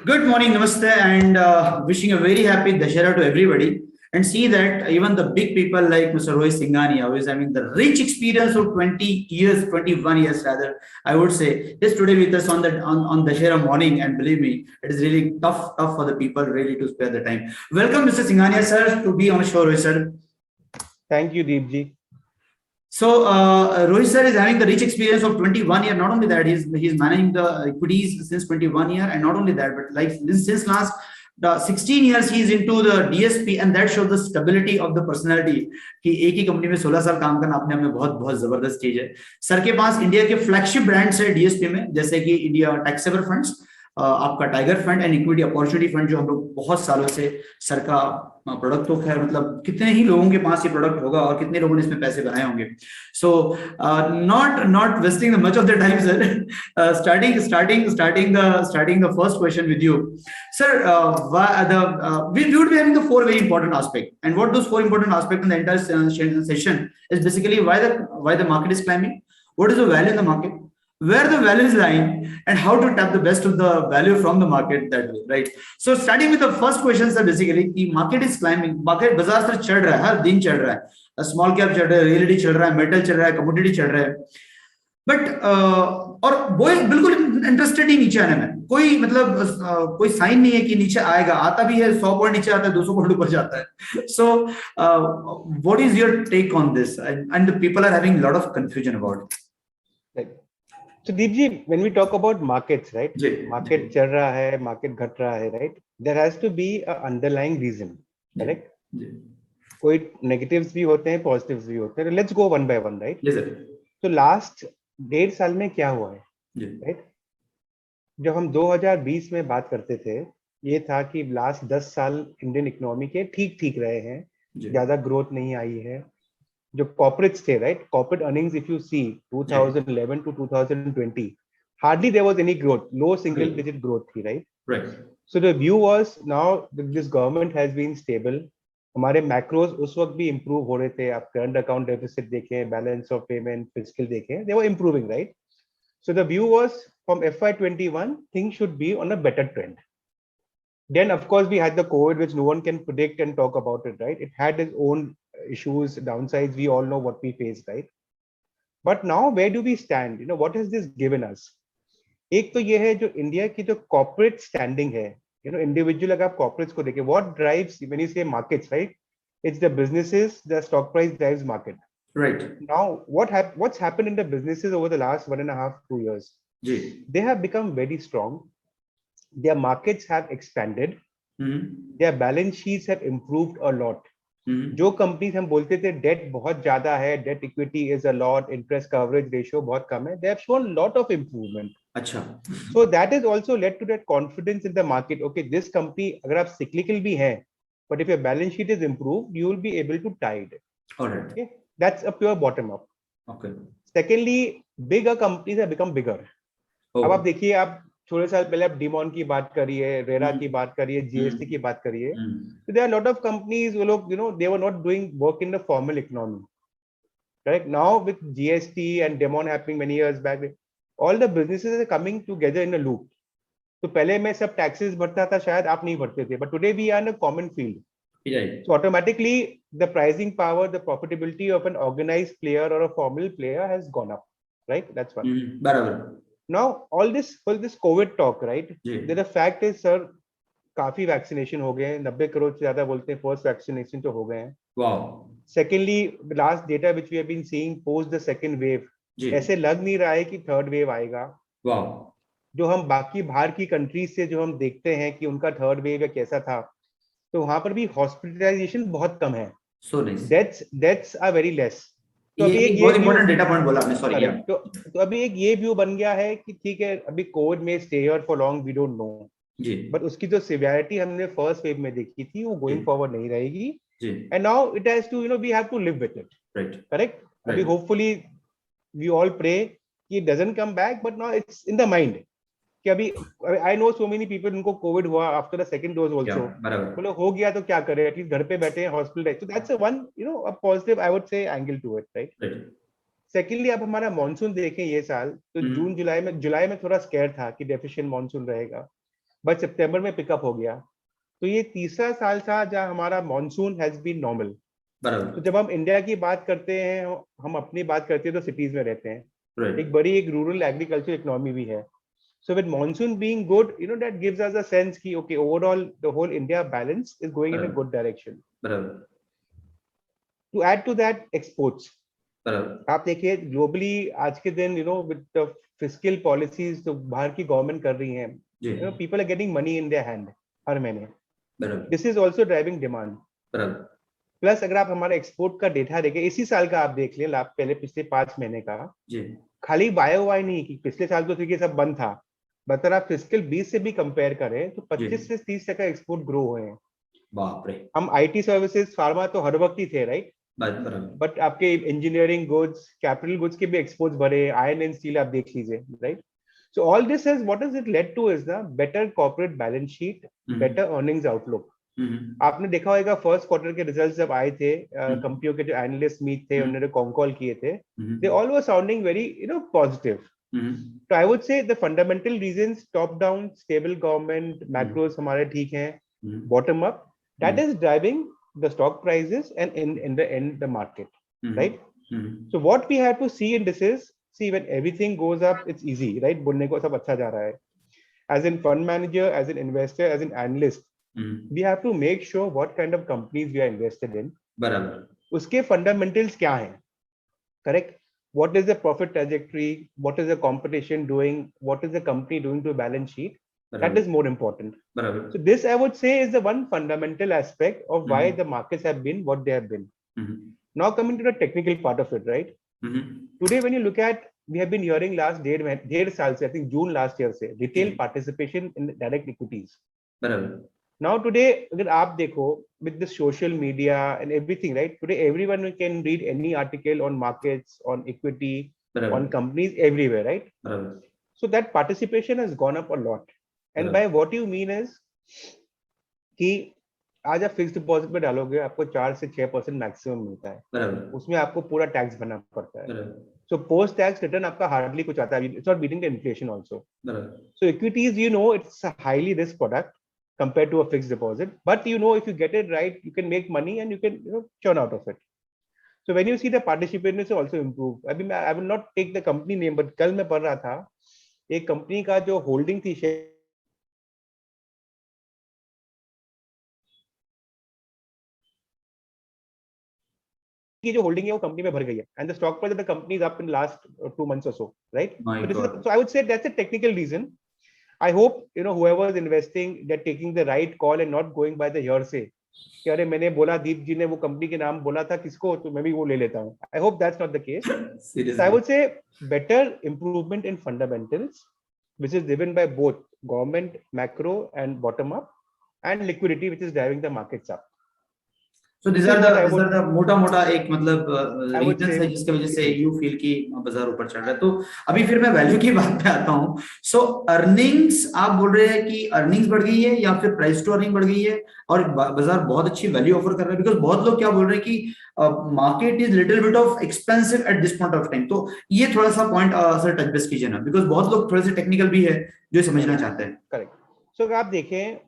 Good morning, namaste, and wishing a very happy Dashera to everybody. And see that even the big people like Mr. Rohit Singhania, who is having the rich experience of 20 years, 21 years rather, I would say, is today with us on Dashera morning. And believe me, it is really tough for the people really to spare the time. Welcome, Mr. Singhania, sir, to be on the show, Rohit sir. Thank you, Deepji. So Rohit sir is having the rich experience of 21 year. Not only that, he's managing the equities since 21 year, and not only that, but like since last the 16 years he is into the DSP, and that shows the stability of the personality कि एक ही company में 16 साल काम करना अपने आप में बहुत बहुत जबरदस्त चीज है. सर के पास इंडिया के फ्लैगशिप ब्रांड्स है डीएसपी में, जैसे कि इंडिया टैक्स सेवर फंड्स, आपका tiger fund and equity opportunity fund, जो हम लोग बहुत सालों से सर का प्रोडक्ट तो खैर मतलब कितने ही लोगों के पास ये प्रोडक्ट होगा और कितने लोगों ने इसमें पैसे बनाए होंगे. So not wasting much of the time sir, starting the first question with you, sir. We would be having the four very important aspects, and what those four important aspects in the entire session is basically why the market is climbing, what is the value in the market, where the value is lying, and how to tap the best of the value from the market that way, right? So starting with the first question, sir, basically the market is climbing, market बाजार sir चढ़ रहा है, हर दिन चढ़ रहा है, small cap चढ़ रहा है, रियलिटी चढ़ रहा है, मेटल चढ़ रहा है, कमोडिटी चढ़ रहा है, बट और वो बिल्कुल इंटरेस्टेड ही नीचे आने में, कोई मतलब कोई साइन नहीं है कि नीचे आएगा, आता भी है 100 पॉइंट नीचे आता है, 200 पॉइंट ऊपर जाता है. So what is your take on this, and the people are having lot of confusion about it. So Deepji, when we talk about markets, right? Market चल रहा है, market घट रहा है, right? There has to be a underlying reason, correct? कोई negatives भी होते हैं, positives भी होते हैं. Let's go one by one, right? Yes, sir. So last 1.5 साल में क्या हुआ है, right? जब हम 2020 में बात करते थे, ये था कि लास्ट 10 साल इंडियन इकोनॉमी के ठीक रहे हैं, ज्यादा ग्रोथ नहीं आई है. जो corporates थे, right? Corporate earnings, if you see 2011 to 2020, hardly there was any growth, low single digit growth थी, right? Right. So the view was now this government has been stable. हमारे macros उस वक्त भी improve हो रहे थे. आप current account deficit देखें, balance of payment, fiscal देखें, they were improving, right? So the view was from FY21 things should be on a better trend. Then of course we had the COVID, which no one can predict and talk about it, right? It had its own issues, downsides. We all know what we faced, right? But now where do we stand? You know, what has this given us? एक तो ये है जो India की जो corporate standing है, you know, individual अगर आप corporates को देखें, what drives when you say markets, right? It's the businesses, the stock price drives market. Right. Now what's happened in the businesses over the last 1.5, 2 years? They have become very strong. Their markets have expanded. Their balance sheets have improved a lot. जो companies हम बोलते थे debt बहुत ज्यादा है, debt equity is a lot, interest coverage ratio बहुत कम है, they have shown lot of improvement. अच्छा, so that is also led to that confidence in the market. Okay, this company अगर आप सिक्लिकल भी हैं, but if your balance sheet is improved, you will be able to tide. Alright, okay, that's a pure bottom up. Okay. Secondly, bigger companies have become bigger. अब आप देखिए, आप थोड़े साल पहले आप डिमॉन की बात करिए, रेरा की बात करिए, जीएसटी की बात करिए, so there are a lot of companies, वो लोग, you know, they were not doing work in the formal economy. Correct? Now with GST and Demon happening many years back, all the businesses are coming together in a loop. तो पहले मैं सब taxes भरता था, शायद आप नहीं भरते थे, but today we are in a common field. Right. So automatically the pricing power, the profitability of an organized player or a formal player has gone up. Right? That's one. बराबर. Now all this COVID talk, right? The fact is, sir, काफी vaccination हो गए हैं, 90 करोड़ से ज्यादा बोलते हैं first vaccination तो हो गए हैं. Wow. Secondly, last data which we have been seeing post the second wave, ऐसे लग नहीं रहा है कि थर्ड वेव आएगा. वाओ. जो हम बाकी बाहर की कंट्रीज से जो हम देखते हैं कि उनका थर्ड वेव या कैसा था, तो वहां पर भी हॉस्पिटलाइजेशन बहुत कम है. सो डेथ्स आर वेरी लेस. तो अभी एक बहुत इंपॉर्टेंट डेटा पॉइंट बोला आपने, सॉरी. तो अभी एक ये व्यू बन गया है कि ठीक है, अभी कोविड में stay here for long, we don't know. But उसकी जो सिवियरिटी हमने फर्स्ट वेव में देखी थी, वो गोइंग फॉरवर्ड नहीं रहेगी. And now it has to, you know, we have to live with it. Right, correct. अभी होपफुली वी ऑल प्रे कि it doesn't come back, but now it's in the mind कि अभी I know so many people, उनको Covid हुआ after the second dose also, बोलो हो गया तो क्या करें, एटलीस्ट घर पे बैठे हैं, hospital. So that's one, you know, a positive I would say angle to it, right. Secondly, अब हमारा मानसून देखें ये साल, तो जून जुलाई में थोड़ा स्केयर था कि डेफिशिएंट मानसून रहेगा. बट सितंबर में पिकअप हो गया। तो ये तीसरा साल था जहां हमारा मॉनसून हैज बीन नॉर्मल। तो जब हम इंडिया की बात करते हैं, हम अपनी बात करते हैं तो सिटीज में रहते हैं, एक बड़ी एक रूरल एग्रीकल्चर इकोनॉमी भी है। So with monsoon being good, that gives us a sense कि okay, overall the whole India balance is going in a good direction. To add to that, exports. आप देखिए globally आज के दिन with the fiscal policies जो बाहर की government कर रही हैं, people are getting money in their hand हर महीने. This is also driving demand. Plus अगर आप हमारे एक्सपोर्ट का डेटा देखें, इसी साल का आप देख लें, पहले पिछले 5 महीने का, खाली YOY नहीं कि पिछले साल तो ठीक है सब बंद था, बट आप फिस्कल 20 से भी कंपेयर करें तो 25 से 30% एक्सपोर्ट ग्रो हुए हैं। बाप रे। हम IT सर्विसेज, फार्मा तो हर वक्त ही थे, राइट, बट आपके इंजीनियरिंग गुड्स, कैपिटल गुड्स के भी एक्सपोर्ट्स बढ़े, आयरन एंड स्टील आप देख लीजिए, right. So all this has what has it led two is the better corporate balance sheet, better earnings outlook. आपने देखा होगा फर्स्ट क्वार्टर के रिजल्ट्स जब आए थे, कंपनियों के जो एनालिस्ट मीट थे, उन्होंने कॉन कॉल किए थे, they all were sounding very positive. So I would say the fundamental reasons, top down, stable government, macros हमारे ठीक हैं, bottom up, that is driving the stock prices and in the end the market, right? So what we have to see in this is, see when everything goes up, it's easy, right? बोलने को सब अच्छा जा रहा है. As in fund manager, as an investor, as an analyst, we have to make sure what kind of companies we are invested in. बराबर. उसके fundamentals क्या हैं? Correct? What is the profit trajectory? What is the competition doing? What is the company doing to balance sheet? That is more important. So this I would say is the one fundamental aspect of why the markets have been what they have been. Now coming to the technical part of it, right? Today when you look at, we have been hearing last डेढ़ साल से, I think June last year से, retail participation in direct equities. Now today अगर आप देखो with the social media and everything, right, today everyone can read any article on markets, on equity, on companies everywhere, right? So that participation has gone up a lot. And by what you mean is कि आज आप fixed deposit में डालोगे, आपको 4 से 6% maximum मिलता है, उसमें आपको पूरा टैक्स भरना पड़ता है। So post tax return आपका हार्डली कुछ आता है, it's not beating the inflation also. So equities, it's a highly risk product compared to a fixed deposit, but if you get it right, you can make money and you can churn out of it. So when you see the participation is also improve. I will not take the company name, but कल मैं पढ़ रहा था एक company का जो holding थी की जो होल्डिंग है वो कंपनी में भर गई है, and the stock price of the company is up in last 2 months or so, right? So I would say that's a technical reason. I hope whoever is investing, they're taking the right call and not going by the hearsay कि अरे मैंने बोला, दीप जी ने वो company के नाम बोला था किसको, तो मैं भी वो ले लेता हूँ. I hope that's not the case. So I would say better improvement in fundamentals, which is driven by both government, macro and bottom up, and liquidity, which is driving the markets up. So these are the मोटा एक मतलब reasons है जिसके वजह से you feel कि बाजार ऊपर चढ़ रहा है. तो अभी फिर मैं वैल्यू की बात पे आता हूँ. सो अर्निंग्स आप बोल रहे हैं कि अर्निंग्स बढ़ गई है या फिर प्राइस टू अर्निंग बढ़ गई है और बाजार बहुत अच्छी वैल्यू ऑफर कर रहा है, बिकॉज बहुत लोग क्या बोल रहे हैं कि market is little bit of expensive at this point of time. तो ये थोड़ा सा पॉइंट सर टच बेस कीजिए ना, बिकॉज बहुत लोग थोड़े से टेक्निकल भी है जो समझना चाहते हैं. करेक्ट. सो अगर आप देखें,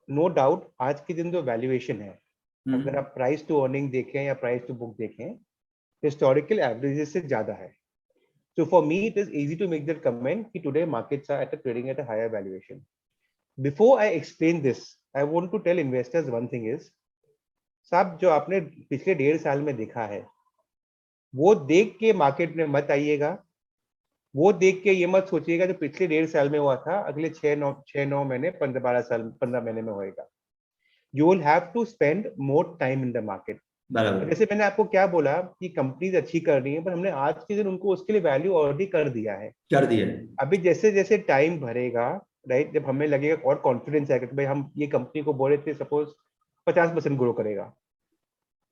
नो डाउट आज के दिन जो वैल्यूएशन है, अगर आप प्राइस टू अर्निंग देखें या प्राइस टू बुक देखें, हिस्टोरिकल एवरेजेस से ज्यादा है. So for me, it is easy to make that comment कि today markets are trading at a higher valuation. Before I explain this, I want to tell investors one thing is, साहब जो आपने पिछले 1.5 साल में देखा है, वो देख के मार्केट में मत आइएगा. वो देख के ये मत सोचिएगा जो पिछले 1.5 साल में हुआ था अगले 6-9 महीने 15 महीने में होएगा. You will have to spend more time in the market. जैसे मैंने आपको क्या बोला कि कंपनीज अच्छी कर रही हैं, पर हमने आज के दिन उनको उसके लिए वैल्यू ऑलरेडी कर दिया है. अभी जैसे जैसे टाइम भरेगा, राइट, जब हमें लगेगा और कॉन्फिडेंस आएगा कि भाई हम ये कंपनी को बोल रहे थे सपोज 50% ग्रो करेगा,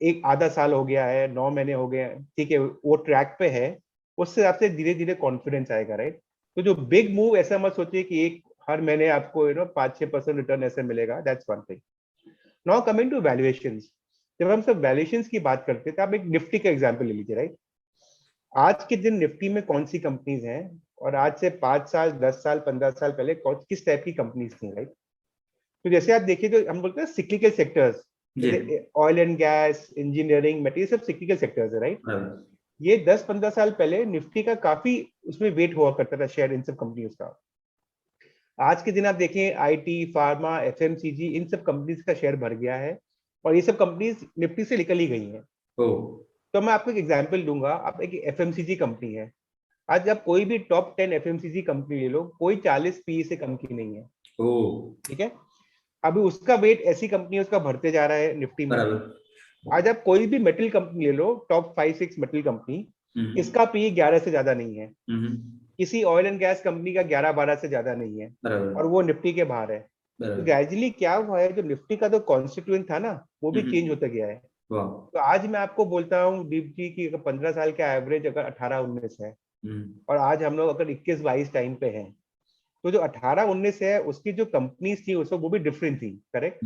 एक आधा साल हो गया है, 9 महीने हो गए, ठीक है, वो ट्रैक पे है, उससे आपसे धीरे धीरे कॉन्फिडेंस आएगा, राइट. तो जो बिग मूव ऐसा मत सोचिए कि एक हर महीने आपको 5-6% रिटर्न ऐसे मिलेगा. That's one thing. Now coming to valuations, जब हम सब valuations की बात करते हैं तो आप एक निफ्टी का एग्जांपल ले लीजिए, राइट. आज के दिन निफ्टी में कौन सी कंपनीज हैं और आज से 5 साल, 10 साल, 15 साल पहले किस टाइप की कंपनीज थी, राइट. तो जैसे आप देखिए जो हम बोलते हैं सिक्लिकल सेक्टर्स, जैसे oil and gas, engineering, material, सब सिक्लिकल सेक्टर्स है, राइट? ये 10-15 साल पहले निफ्टी का काफी उसमें वेट हुआ करता था शेयर इन सब कंपनीज का। आज के दिन आप देखें आईटी, फार्मा, एफएमसीजी, इन सब कंपनीज का शेयर भर गया है और ये सब कंपनीज निफ्टी से निकल ही गई हैं। तो मैं आपको एक एग्जांपल दूंगा। आप एक एफएमसीजी कंपनी है, आज आप कोई भी टॉप 10 एफएमसीजी कंपनी ले लो, कोई 40 पी से कम की नहीं है। ठीक है, अभी उसका वेट ऐसी कंपनी उसका बढ़ते जा रहा है निफ्टी में। आज आप कोई भी मेटल कंपनी ले लो, टॉप 5-6 मेटल कंपनी, इसका पी 11 से ज्यादा नहीं है। किसी ऑयल एंड गैस कंपनी का 11-12 से ज्यादा नहीं है, और वो निफ्टी के बाहर है। तो ग्रेजुअली क्या हुआ है, जो निफ्टी का जो कॉन्स्टिट्यूएंट था ना, वो भी चेंज होता गया है। तो आज मैं आपको बोलता हूँ दीप जी की 15 साल का एवरेज अगर 18-19 है, और आज हम लोग अगर 21-22 टाइम पे हैं, तो जो 18-19 है उसकी जो कंपनीज थी उसको वो भी डिफरेंट थी, करेक्ट?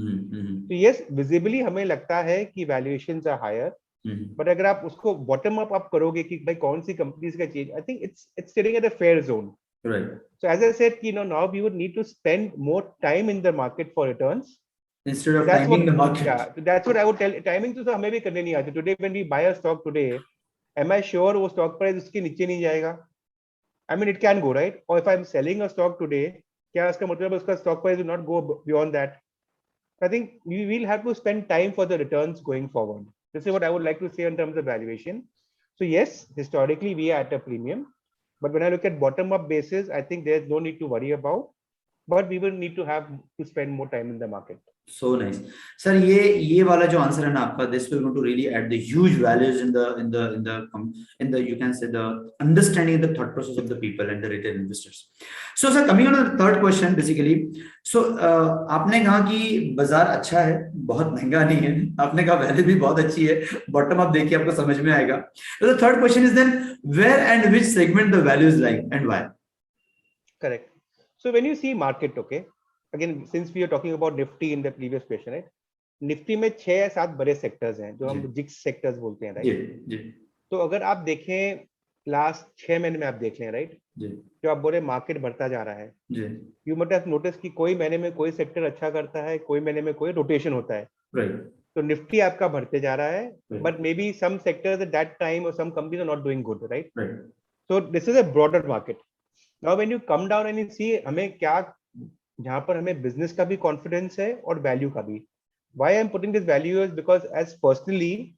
तो यस, विजिबली हमें लगता है कि वैल्यूएशंस आर हायर, बट अगर आप उसको बॉटम अप करोगे कि भाई कौन सी कंपनीज का change, I think it's sitting at a fair zone, right? So as I said कि now we would need to spend more time in the market for returns instead of timing the market. Yeah, that's what I would tell. Timing तो हमें भी करने नहीं आती. Today when we buy a stock today, am I sure वो stock price उसके नीचे नहीं जाएगा? I mean it can go, right? Or if I'm selling a stock today, क्या इसका मतलब है उसका stock price will not go beyond that? I think we will have to spend time for the returns going forward. This is what I would like to say in terms of valuation. So yes, historically we are at a premium, but when I look at bottom up basis, I think there's no need to worry about, but we will need to have to spend more time in the market. So nice, sir. ये वाला जो answer है ना आपका, this will going to really add the huge values in the you can say the understanding the thought process of the people and the retail investors. So sir, coming on to the third question basically, so आपने कहा कि बाजार अच्छा है, बहुत महंगा नहीं है, आपने कहा वैल्यू भी बहुत अच्छी है, बॉटम अप देखिए आपको समझ में आएगा. So the third question is then where and which segment the value is like and why? Correct. So when you see market, okay, again since we are talking about nifty in the previous question, right? Nifty में 6 या 7 बड़े sectors हैं जो हम जिक्स sectors बोलते हैं, right? तो अगर आप देखें लास्ट 6 महीने में आप देख लें, राइट, जो आप बोले मार्केट बढ़ता जा रहा है, यू मस्ट हैव नोटिस कि कोई महीने में कोई सेक्टर अच्छा करता है, कोई महीने में कोई रोटेशन होता है, राइट? तो निफ्टी आपका बढ़ते जा रहा है, but maybe some sectors at that time और some companies are not doing good, right? So this is a broader market. Now when you come down and you see हमें क्या, जहां पर हमें बिजनेस का भी कॉन्फिडेंस है और वैल्यू का भी. Why I'm putting this value is because as personally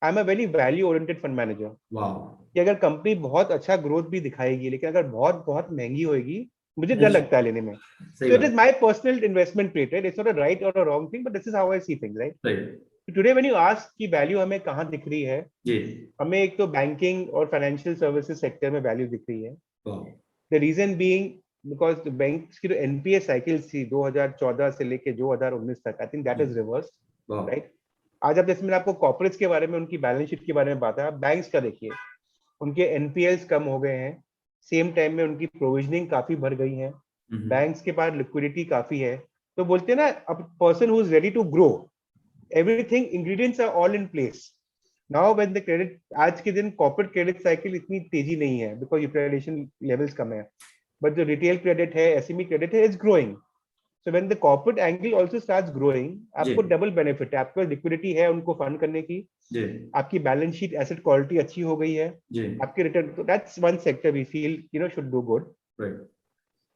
I'm a very value oriented fund manager. Wow. कि अगर कंपनी बहुत अच्छा ग्रोथ भी दिखाएगी लेकिन अगर बहुत बहुत महंगी होएगी, मुझे डर लगता है लेने में. So it is my personal investment trait, right? It's not a right or a wrong thing, but this is how I see things, right? Right. So today when you ask कि वैल्यू हमें कहाँ दिख रही है, हमें एक तो banking और फाइनेंशियल सर्विसेज सेक्टर में वैल्यू दिख रही है. The reason being because the banks की जो NPA साइकिल थी 2014 से लेके 2019 तक, I think that is reversed, right? आज आप जैसे मैंने आपको कॉर्पोरेट्स के बारे में उनकी बैलेंस शीट के बारे में बताया, बैंक्स का देखिए उनके NPLs कम हो गए हैं, सेम टाइम में उनकी प्रोविजनिंग काफी बढ़ गई है, बैंक्स के पास लिक्विडिटी काफी है. तो बोलते हैं ना, a person who is ready to grow, everything ingredients are all in place. Now when the credit, आज के दिन कॉर्पोरेट क्रेडिट साइकिल इतनी तेजी नहीं है बिकॉज यूटिलाइजेशन लेवल्स कम है, but the retail credit है, SME credit है, is growing. So when the corporate angle also starts growing, आपको डबल बेनिफिट है, आपके पास लिक्विडिटी है उनको फंड करने की, आपकी बैलेंस शीट एसेट क्वालिटी अच्छी हो गई है, आपके रिटर्न, तो that's one sector we feel should do good.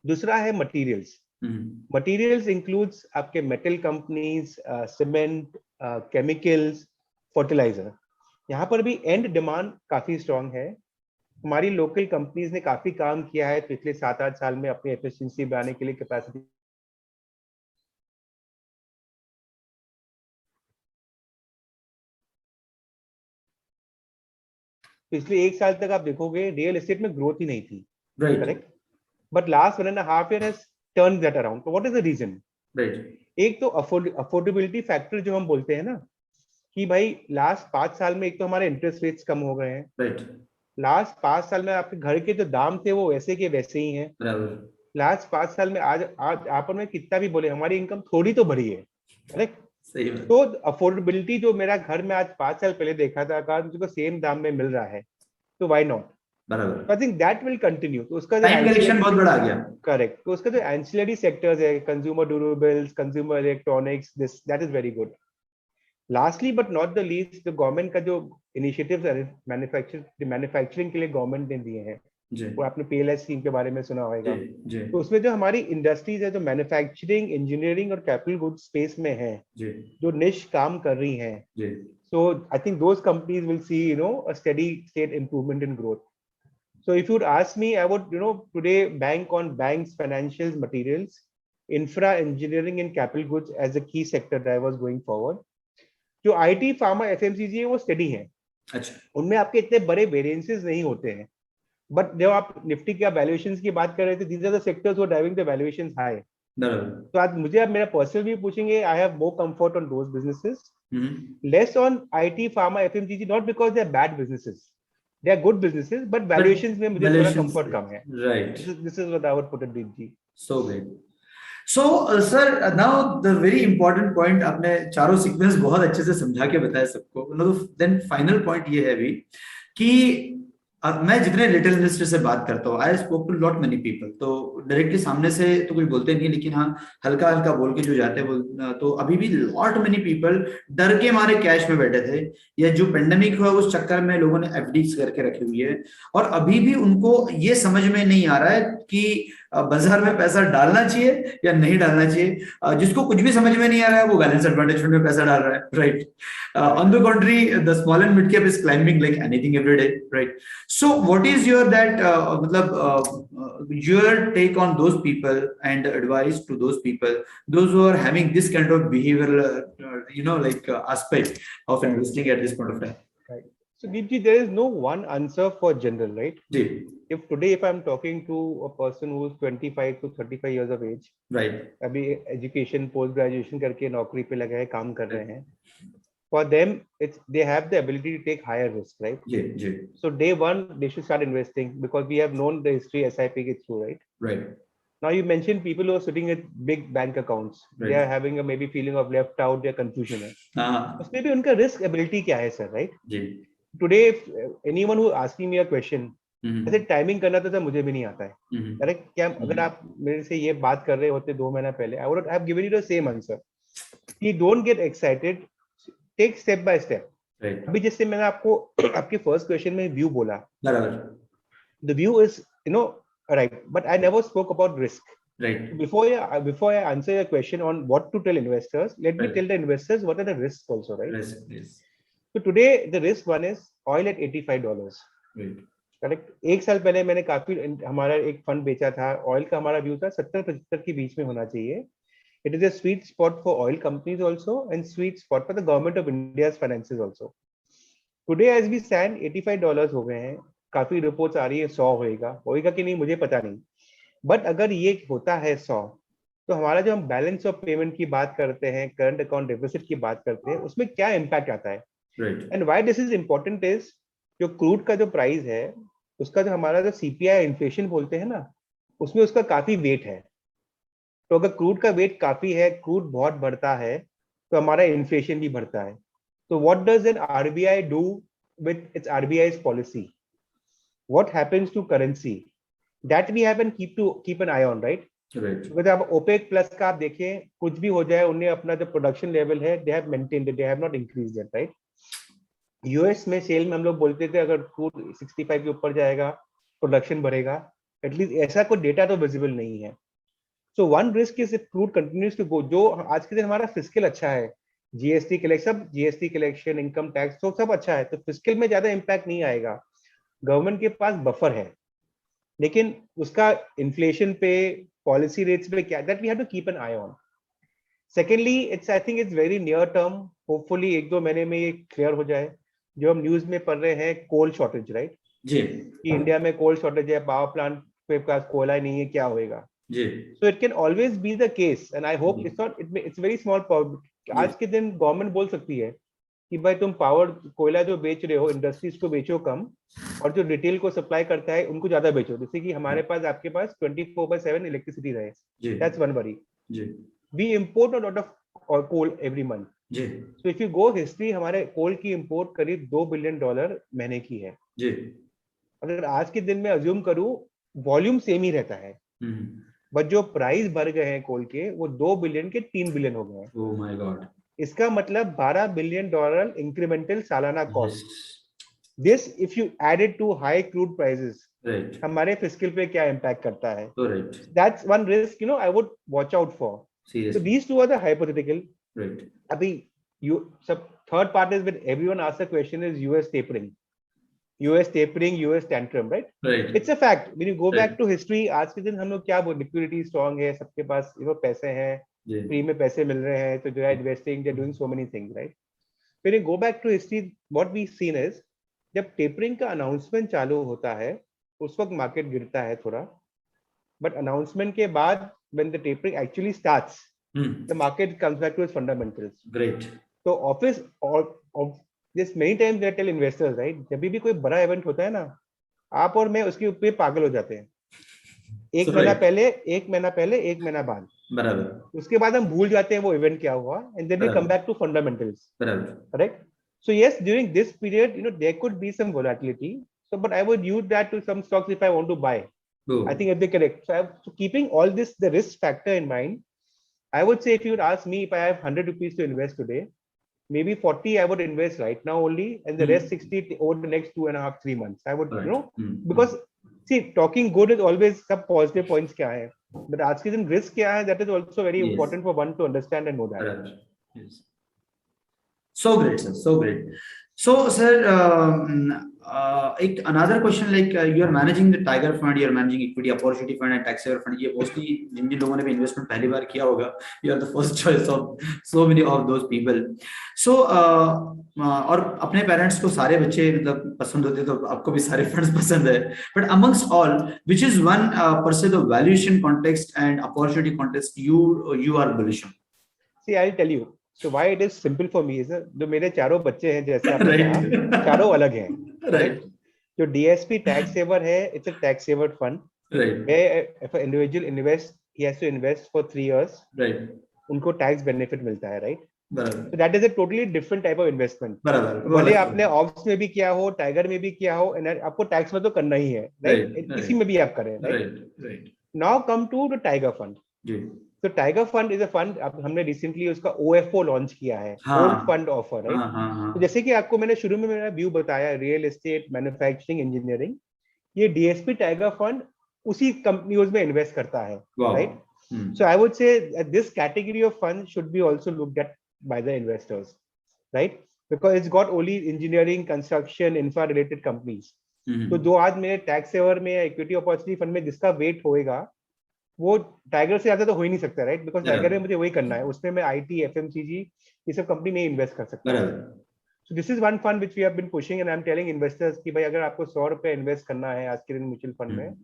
दूसरा है मटेरियल्स. मटेरियल्स इंक्लूड्स आपके metal companies, cement, chemicals, fertiliser. यहाँ पर भी एंड डिमांड काफी स्ट्रांग है. हमारी लोकल कंपनीज ने काफी काम किया है पिछले 7-8 साल में अपनी एफिशिएंसी बढ़ाने के लिए, कैपेसिटी. पिछले 1 साल तक आप देखोगे रियल एस्टेट में ग्रोथ ही नहीं थी, correct? But last 1.5 year has turned that around. So what is the reason? एक तो अफोर्डेबिलिटी फैक्टर जो हम बोलते हैं ना, कि भाई लास्ट 5 साल में एक तो हमारे इंटरेस्ट रेट्स कम हो गए हैं, लास्ट 5 साल में आपके घर के जो दाम थे वो वैसे के वैसे ही हैं. लास्ट 5 साल में आज आप में कितना भी बोले हमारी इनकम थोड़ी तो बढ़ी है, करेक्ट? तो अफोर्डेबिलिटी जो मेरा घर में आज 5 साल पहले देखा था, अगर मुझको सेम दाम में मिल रहा है तो व्हाई नॉट. बराबर। I think that will continue. तो उसका टाइम कलेक्शन बहुत बड़ा आ गया। करेक्ट। तो उसका जो एंसिलरी सेक्टर्स है, consumer durables, consumer electronics, this that is very good. Lastly but not the least, जो गवर्नमेंट का जो इनिशिएटिव्स मैन्युफैक्चरिंग के लिए गवर्नमेंट ने दिए हैं, जी वो आपने पीएलआई स्कीम के बारे में सुना जी होगा। जी तो उसमें जो हमारी इंडस्ट्रीज है, जो मैन्युफैक्चरिंग, इंजीनियरिंग और कैपिटल गुड्स स्पेस में है, जी जो निश काम कर रही हैं, जी so I think those companies will see, you know, a steady state improvement in growth. So if you would ask me, I would, you know, today bank on banks, financials, materials, infra, engineering and capital goods as the key sector drivers going forward. जो IT, pharma, FMCG है, वो steady है। अच्छा उनमें आपके इतने बड़े variances नहीं होते हैं। बट जब आप निफ्टी की वैल्यूएशंस की बात कर रहे थे, these are the sectors who are driving the valuations high. बराबर। तो आज मुझे आप मेरा पर्सनल व्यू पूछेंगे, I have more comfort on those businesses, hmm. less on IT, pharma, FMCG, not because they are bad businesses. They are good businesses, but But valuations में मुझे थोड़ा valuations, comfort कम है। right? This is what I would put it, Deep ji. So great. So, sir, now the very important point आपने चारों sequence बहुत अच्छे से समझा के बताया सबको। Then final point ये है भी कि अब मैं जितने रिटेल इन्वेस्टर से बात करता हूँ, I spoke to lot many people, तो डायरेक्टली सामने से तो कोई बोलते नहीं, लेकिन हाँ हल्का हल्का बोल के जो जाते हैं, तो अभी भी लॉट मेनी पीपल डर के मारे कैश में बैठे थे, या जो पेंडेमिक हुआ उस चक्कर में लोगों ने एफडीज करके रखी हुई है, और अभी भी उनको ये समझ में नहीं आ रहा है कि बाजार में पैसा डालना चाहिए या नहीं डालना चाहिए। जिसको कुछ भी समझ में नहीं आ रहा है वो बैलेंस एडवांटेज फंड में पैसा डाल रहा है, right? On the contrary, the small and mid cap is climbing like anything every day, right? So what is your your take on those people and advice to those people, those who are having this kind of behavioral, aspect of investing at this point of time? Right. So Deep ji, there is no one answer for general, right? जी, If I'm talking to a person who is 25 to 35 years of age, right, अभी education post graduation करके नौकरी पे लगे हैं, काम कर रहे हैं, for them they have the ability to take higher risk, right? Ji, ji, So day one they should start investing, because we have known the history SIP gets through, right? right, Now you mentioned people who are sitting at big bank accounts, right. they are having a maybe feeling of left out, their confusion है, हाँ, उसमें भी उनका risk ability क्या है sir, right? जी, Today if anyone who asking me a question, ऐसे timing करना तो सर मुझे भी नहीं आता है, करेक्ट? क्या अगर आप मेरे से ये बात कर रहे होते 2 महीना पहले, I would have given you the same answer कि don't get excited, take step by step, right, अभी जैसे मैंने आपको आपके फर्स्ट क्वेश्चन में व्यू बोला, बराबर, the view is right, but I never spoke about risk, right, before I answer your question on what to tell investors, let me tell the investors what are the risks also, right? yes, So today the risk one is oil at $85, right, correct? एक साल पहले मैंने काफी हमारा एक fund बेचा था, oil का हमारा व्यू था 70-75 के बीच में होना चाहिए। It is a sweet spot for oil companies also and sweet spot for the government of India's finances also. Today as we stand $85 हो गए हैं, काफी रिपोर्ट्स आ रही है 100 होएगा कि नहीं मुझे पता नहीं, बट अगर ये होता है 100, तो हमारा जो हम बैलेंस ऑफ पेमेंट की बात करते हैं, करंट अकाउंट डेफिसिट की बात करते हैं, उसमें क्या इम्पैक्ट आता है? And why this is important is, जो क्रूड का जो प्राइस है, उसका जो हमारा जो सीपीआई इन्फ्लेशन बोलते हैं ना, उसमें उसका काफी वेट है। तो अगर क्रूड का वेट काफी है, क्रूड बहुत बढ़ता है, तो हमारा इन्फ्लेशन भी बढ़ता है। तो what does an RBI do with its RBI's policy? What happens to currency? That we have an keep an eye on, right? अगर आप ओपेक प्लस का आप देखें, कुछ भी हो जाए, उन्हें अपना जो प्रोडक्शन लेवल है, they have maintained it, they have not increased it, right? US में सेल में हम लोग बोलते थे अगर क्रूड 65 के ऊपर जाएगा प्रोडक्शन बढ़ेगा, एटलीस्ट ऐसा कोई डेटा तो विजिबल नहीं है। So one risk is if crude continues to go, जो आज के दिन हमारा फिस्कल अच्छा है, जीएसटी कलेक्शन, इनकम टैक्स तो सब अच्छा है, तो फिस्कल में ज्यादा इंपैक्ट नहीं आएगा, गवर्नमेंट के पास बफर है, लेकिन उसका इन्फ्लेशन पे, पॉलिसी रेट्स पे क्या, that we have to keep an eye on. Secondly it's, I think it's very near term, hopefully 1-2 महीने में ये क्लियर हो जाए। जो हम न्यूज में पढ़ रहे हैं कोल शॉर्टेज, राइट? जी, कि इंडिया में कोल शॉर्टेज है, पावर प्लांट पे पास कोयला ही नहीं है, क्या होएगा? जी, so it can always be the case and I hope it's not, it's very small problem. आज के दिन गवर्नमेंट बोल सकती है कि भाई तुम पावर कोयला जो बेच रहे हो, इंडस्ट्रीज को बेचो कम, और जो रिटेल को सप्लाई करता है उनको ज्यादा बेचो, जैसे कि हमारे पास, आपके पास 24/7 इलेक्ट्रिसिटी रहे। That's one worry. We import a lot of coal every month. जी, so if you go history, हमारे कोल की इंपोर्ट करीब $2 बिलियन महीने की है। जी, अगर आज के दिन में अज्यूम करूं वॉल्यूम सेम ही रहता है, बट जो प्राइस बढ़ गए हैं कोल के वो 2 बिलियन के 3 बिलियन हो गए हैं। Oh my God. इसका मतलब $12 बिलियन इंक्रीमेंटल सालाना cost. Yes. This if you added to high crude prices, Right. हमारे फिस्कल पे क्या इम्पैक्ट करता है? So right. That's one risk I would watch out for. So Seriously. these two are the hypothetical. Right. अभी you सब third part is when everyone asks the question is US tapering. US tapering, US tantrum, right? Right. It's a fact. When you go Right. back to history, आज के दिन हम लोग क्या बोल, liquidity strong है, सबके पास पैसे हैं, Yeah. फ्री में पैसे मिल रहे हैं, तो जो है investing, they're doing so many things, right? When you go back to history, what we've seen is जब टेपरिंग का अनाउंसमेंट चालू होता है उस वक्त मार्केट गिरता है थोड़ा, बट अनाउंसमेंट के बाद when the tapering actually starts, the market comes back to its fundamentals. Great. So office or this many times they tell investors, right, जब भी कोई बड़ा इवेंट होता है ना, आप और मैं उसके ऊपर पागल हो जाते हैं। एक महीना पहले, एक महीना पहले, एक महीना बाद, बराबर, उसके बाद हम भूल जाते हैं वो इवेंट क्या हुआ, and then we come back to fundamentals, बराबर, correct? So yes, during this period, there could be some volatility. So, but I would use that to some stocks if I want to buy. Oh. I think if they're correct. So keeping all this, the risk factor in mind, I would say if you would ask me if I have 100 rupees to invest today, maybe 40 I would invest right now only, and the rest 60 over the next 2.5, 3 months. I would, because see, talking good is always some positive points kya hai, but आज के दिन risk क्या है, that is also very important for one to understand and know that. Yes. So great, sir. So great. So, sir, another question, like you are managing the Tiger Fund, you are managing Equity Opportunity Fund and Tax Saver Fund. ये mostly जिन लोगों ने भी investment पहली बार किया होगा, you are the first choice of so many of those people. So, और अपने parents को सारे बच्चे मतलब पसंद होते, तो आपको भी सारे funds पसंद है. But amongst all, which is one per se the valuation context and opportunity context you are bullish on? See, I'll tell you. So why it is simple for me is जो मेरे चारों बच्चे हैं, जैसे आपने कहा, चारों अलग हैं, right? जो DSP tax saver है, it's a tax saver fund, right? Where if an individual invest, he has to invest for 3 years, right? उनको tax benefit मिलता है, right? बराबर. So that is a totally different type of investment. बराबर. भले आपने ops में भी किया हो, टाइगर में भी किया हो, आपको टैक्स में तो करना ही है, right? किसी में भी आप करें, right? Now come to the Tiger Fund. जी. तो tiger fund is a fund, हमने रिसेंटली उसका OFO लॉन्च किया है, ओल्ड फंड ऑफर, राइट? तो जैसे कि आपको मैंने शुरू में मेरा व्यू बताया, रियल एस्टेट, मैन्युफैक्चरिंग, इंजीनियरिंग, ये DSP टाइगर फंड उसी कंपनियों में इन्वेस्ट करता है, राइट? सो आई वुड से this category of fund should be also looked at by the investors, right? Because it's got only engineering, construction, infra related companies. तो जो आज मेरे टैक्स सेवर में या इक्विटी अपॉर्चुनिटी फंड में जिसका wait होएगा, वो टाइगर से ज्यादा तो हो ही नहीं सकता, राइट? बिकॉज टाइगर में मुझे वही करना है, उसमें मैं IT, FMCG ये सब कंपनी में इन्वेस्ट कर सकता हूं. So this is one fund which we have been pushing, and I am telling investors कि भाई अगर आपको 100 रुपए इन्वेस्ट करना है आज के दिन म्यूचुअल फंड में,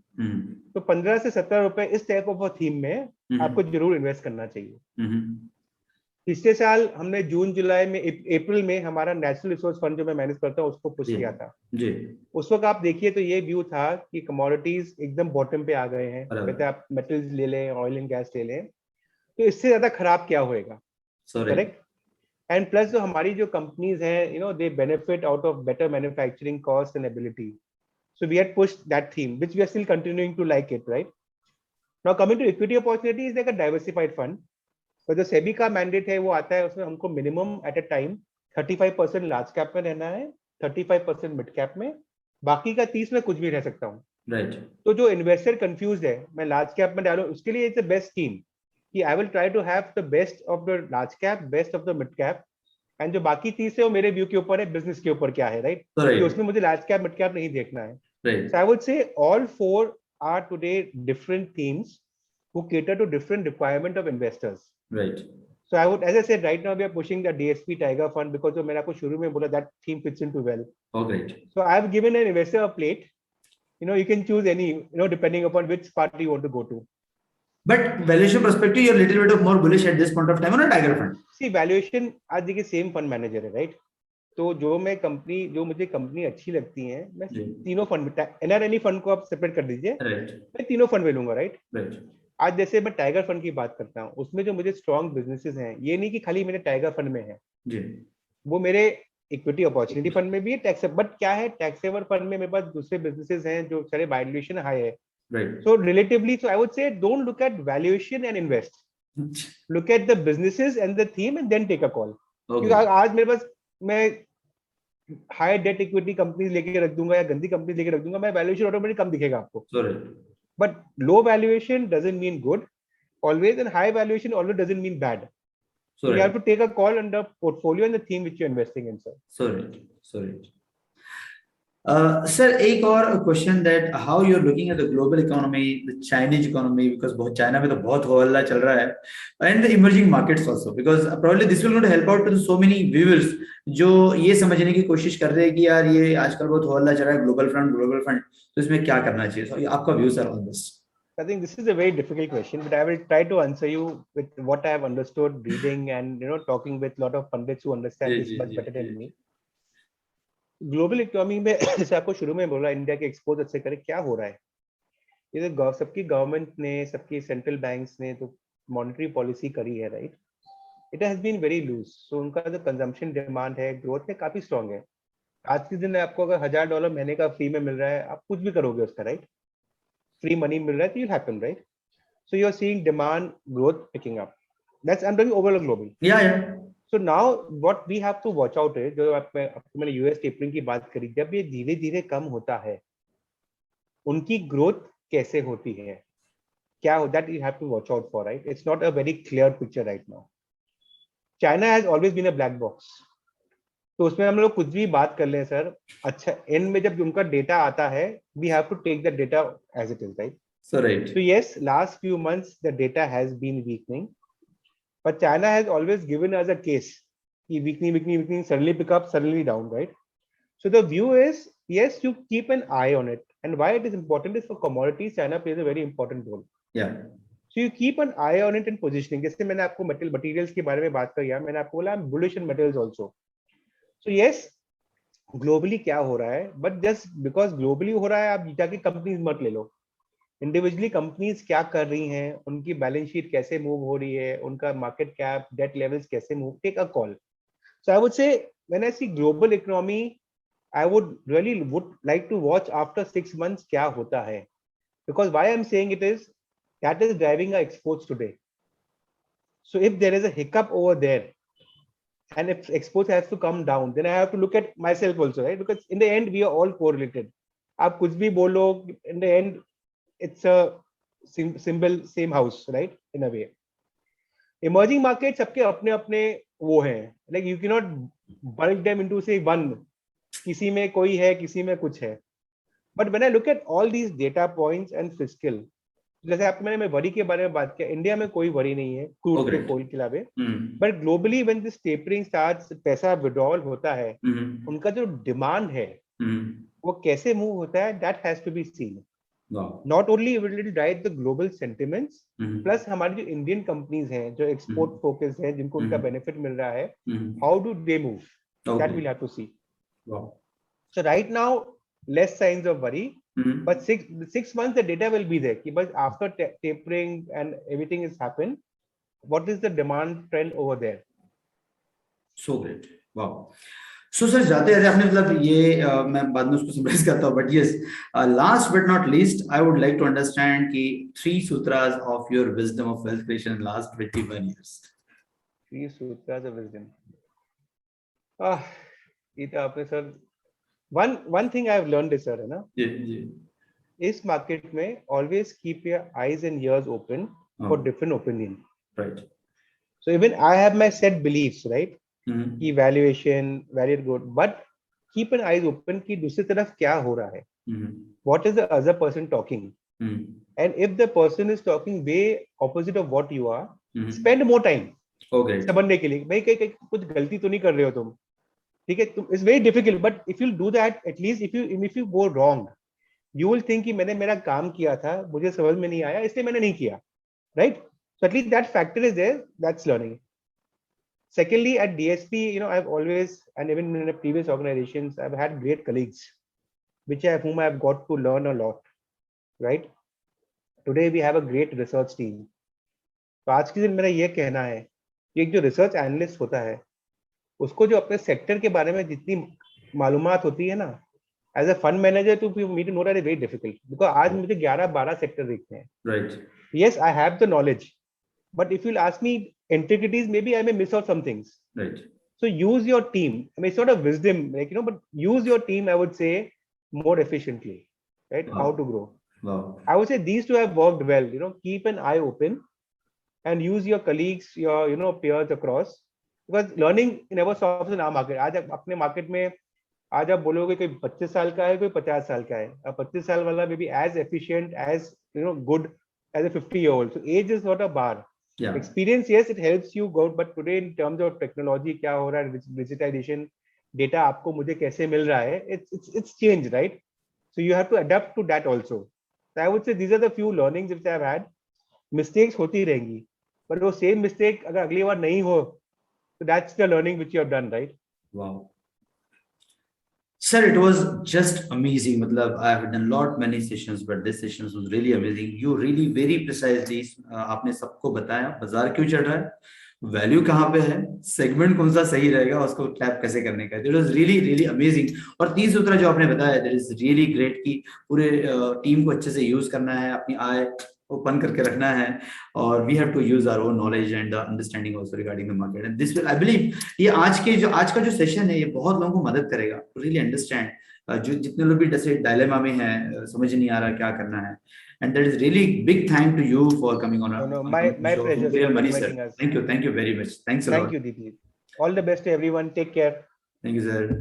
तो 15 से 17 रुपए इस टाइप ऑफ थीम में आपको जरूर इन्वेस्ट करना चाहिए. पिछले साल हमने जून जुलाई में, अप्रैल में हमारा नेचुरल रिसोर्स फंड जो मैं मैनेज करता हूँ उसको पुश किया था जी. उस वक्त आप देखिए तो ये व्यू था कि कमोडिटीज एकदम बॉटम पे आ गए हैं, कहते आप मेटल्स ले लें, ऑयल एंड गैस ले लें, तो इससे ज्यादा खराब क्या होएगा, करेक्ट? एंड प्लस जो हमारी जो कंपनीज हैं, they benefit out of better manufacturing cost and ability. So we had pushed that theme which we are still continuing to like it, right? Now coming to equity opportunity, is like a diversified fund. तो जो सेबी का mandate है वो आता है, उसमें हमको minimum at a time 35% large cap में रहना है, 35% मिड कैप में, बाकी का 30 में कुछ भी रह सकता हूँ, राइट? तो जो इन्वेस्टर कंफ्यूज है मैं लार्ज कैप में डालूं, उसके लिए इट्स द बेस्ट स्कीम कि I will try to have the best of the large cap, best of the mid cap, and जो बाकी 30 है वो मेरे व्यू के ऊपर है, बिजनेस के ऊपर क्या है, राइट? तो उसमें मुझे लार्ज कैप मिड कैप नहीं देखना है. So I would say all 4 are today different themes who cater to different requirement of investors. Right. So I would, as I said, right now we are pushing the DSP Tiger Fund because जो मैंने आपको शुरू में बोला, that theme fits into well. Oh, great. So I have given an investor a plate. You can choose any, depending upon which part you want to go to. But valuation perspective, you're a little bit of more bullish at this point of time on a Tiger Fund. See, valuation आज देखिए same fund manager है, right? तो जो मुझे company अच्छी लगती है, मैं तीनों फंड, NRNE फंड को आप सेपरेट कर दीजिए, मैं तीनों फंड में लूंगा, राइट? आज जैसे मैं टाइगर फंड की बात करता हूँ, उसमें जो मुझे स्ट्रॉन्ग बिजनेसेस हैं, ये नहीं कि खाली मेरे टाइगर फंड में है जी, वो मेरे इक्विटी अपॉर्चुनिटी फंड में भी है, टैक्स, बट क्या है, टैक्स सेवर फंड में मेरे पास दूसरे बिजनेसेस हैं जो सारे वैल्यूएशन हाई है. Right. So relatively, so I would say don't look at valuation and invest. Look at the businesses and the theme and then take a call. Okay. क्योंकि आज मेरे पास मैं हाई डेट इक्विटी कंपनीज लेके रख दूंगा या गंदी कंपनी लेके रख दूंगा, मैं वैल्यूएशन ऑटोमेटिक कम दिखेगा आपको. Sorry. But low valuation doesn't mean good always, and high valuation always doesn't mean bad. So you have to take a call on the portfolio and the theme which you're investing in, sir. Sorry. Sir, एक और question that how you are looking at the global economy, the Chinese economy, because बहुत China में तो बहुत हो हल्ला चल रहा है, and the emerging markets also, because probably this will not help out to so many viewers जो ये समझने की कोशिश कर रहे हैं कि यार ये आजकल बहुत हो हल्ला चल रहा है ग्लोबल फंड, तो इसमें क्या करना चाहिए. So, आपका view sir on this. I think this is a very difficult question, but I will try to answer you with what I have understood reading and talking with a lot of pundits who understand this much better than me. Global economy में जैसे आपको शुरू में बोला India के export अच्छे करे, क्या हो रहा है, ये तो सबकी गवर्नमेंट ने, सबकी सेंट्रल बैंक्स ने तो मॉनेटरी पॉलिसी करी है, right. It has been very loose, so उनका जो कंजम्पशन डिमांड है ग्रोथ में काफी स्ट्रांग है. आज के दिन आपको अगर $1000 महीने का फ्री में मिल रहा है, आप कुछ भी करोगे उसका, राइट. फ्री मनी मिल रहा है तो it happen, right. So you are seeing demand growth picking up. That's I am talking overall global. या So now what we have to watch out है, जो आपको मैंने यूएस टेपरिंग की बात करी, जब ये धीरे धीरे कम होता है, उनकी ग्रोथ कैसे होती है, क्या हो, that you have to watch out for, right. It's not a very clear picture right now. China has always been a black box. तो उसमें हम लोग कुछ भी बात कर लें सर, अच्छा एंड में जब उनका डेटा आता है, we have to take the data as it is, right. So yes, last few months the data has been weakening. But China has always given us a case. Weakening, suddenly pick up, suddenly down, right? So the view is, yes, you keep an eye on it. And why it is important is for commodities, China plays a very important role. Yeah. So you keep an eye on it and positioning. जैसे मैंने आपको materials के बारे में बात करी, मैंने आपको बोला bullish in materials also. So yes, globally क्या हो रहा है, but just because globally हो रहा है, आप जाके companies मत ले लो. इंडिविजुअली कंपनीज क्या कर रही हैं, उनकी बैलेंस शीट कैसे मूव हो रही है, उनका मार्केट कैप, डेट लेवल्स कैसे move, take a call. So I would say when I see global economy, I would really like to watch after 6 months क्या होता है, because why I am saying it is that is driving our exports today. So if there is a hiccup over there and if exports has to come down, then I have to look at myself also, right, because in the end we are all correlated. आप कुछ भी बोलो, in the end it's a symbol, same house, right, in a way. Emerging markets सबके अपने अपने वो हैं, like you cannot bulk them into say one, किसी में कोई है, किसी में कुछ है. But when I look at all these data points and fiscal, जैसे आपको मैं वरी के बारे में बात किया, इंडिया में कोई वरी नहीं है क्रूड के कोल के अलावे. But globally when this tapering starts, पैसा विड्रॉल होता है, उनका जो डिमांड है वो कैसे मूव होता है, that has to be seen. Not only will it drive the global sentiments, plus हमारी जो इंडियन कंपनीज हैं जो एक्सपोर्ट फोकस हैं, जिनको उनका बेनिफिट मिल रहा है, how do they move, that will have to see. So right now less signs of worry. But 6 months the data will be there. But after tapering and everything has happened, what is the demand trend over there? So great. Wow. So sir, जाते जाते आपने मतलब ये मैं बाद में उसको summarise करता हूँ, but yes, last but not least, I would like to understand कि 3 sutras of your wisdom of wealth creation in last 21 years. 3 sutras of wisdom. ये तो आपने sir one thing I have learned is sir, है ना, इस market में always keep your eyes and ears open for different opinion. Right. So even I have my set beliefs, right? कि valuation, value good, but keep an eyes open कि दूसरी तरफ क्या हो रहा है. What is the other person talking? And if the person is talking way opposite of what you are, spend more time. Okay. समझने के लिए, भाई कुछ गलती तो नहीं कर रहे हो तुम, ठीक है. It's very difficult, but if you do that, at least if you go wrong, you will think कि मैंने मेरा काम किया था, मुझे समझ में नहीं आया, इसलिए मैंने नहीं किया, right? So at least that factor is there. That's learning. Secondly, at DSP, I've always, and even in the previous organizations, I've had great colleagues, whom I've got to learn a lot, right? Today we have a great research team. तो आज के दिन मेरा ये कहना है कि एक जो रिसर्च एनालिस्ट होता है, उसको जो अपने सेक्टर के बारे में जितनी मालूमात होती है ना, as a fund manager to me to know that is very difficult, because आज मुझे 11-12 सेक्टर दिखते हैं. Right. Yes, I have the knowledge, but if you'll ask me intricacies, maybe I may miss out some things. Right. So use your team. I mean, it's not a wisdom, like, you know, but use your team, I would say, more efficiently, right? Wow. How to grow. Wow. I would say these two have worked well. You know, keep an eye open and use your colleagues, your, you know, peers across, because learning never stops in our market. आज आप अपने market में आज आप बोलोगे कोई 25 साल का है, कोई 50 साल का है. अब 25 साल वाला may be as efficient, as, you know, good as a 50-year-old. So age is not a bar. Yeah. Experience, yes, it helps you go, but today in terms of technology, क्या हो रहा है, digitization, data आपको मुझे कैसे मिल रहा है, it's changed, right? So you have to adapt to that also. So I would say these are the few learnings which I have had. Mistakes होती रहेंगी, but वो same mistake अगर अगली बार नहीं हो, so that's the learning which you have done, right? Wow. Sir, it was just amazing. Matlab, I have done many sessions, but this session was really amazing. You really very precisely आपने सबको बताया बाजार क्यों चढ़ रहा है, value कहाँ पे है, सेगमेंट कौन सा सही रहेगा, उसको टैप कैसे करने का. It was really really amazing. और 3 सूत्र जो आपने बताया, that is really great कि पूरे टीम को अच्छे से यूज करना है, अपनी आय ओपन करके रखना है, और we have to use our own knowledge and understanding also regarding the market. And this will, I believe, ये आज का जो सेशन है, ये बहुत लोगों को मदद करेगा to really understand. जो जितने लोग भी जैसे डायलेमा में हैं, समझ नहीं आ रहा क्या करना है, and that is really big thank to you for coming on our my pleasure for for money, sir. inviting us. Thank you very much. Thanks a lot. Thank you, Deepti. All the best to everyone. Take care. Thank you, sir.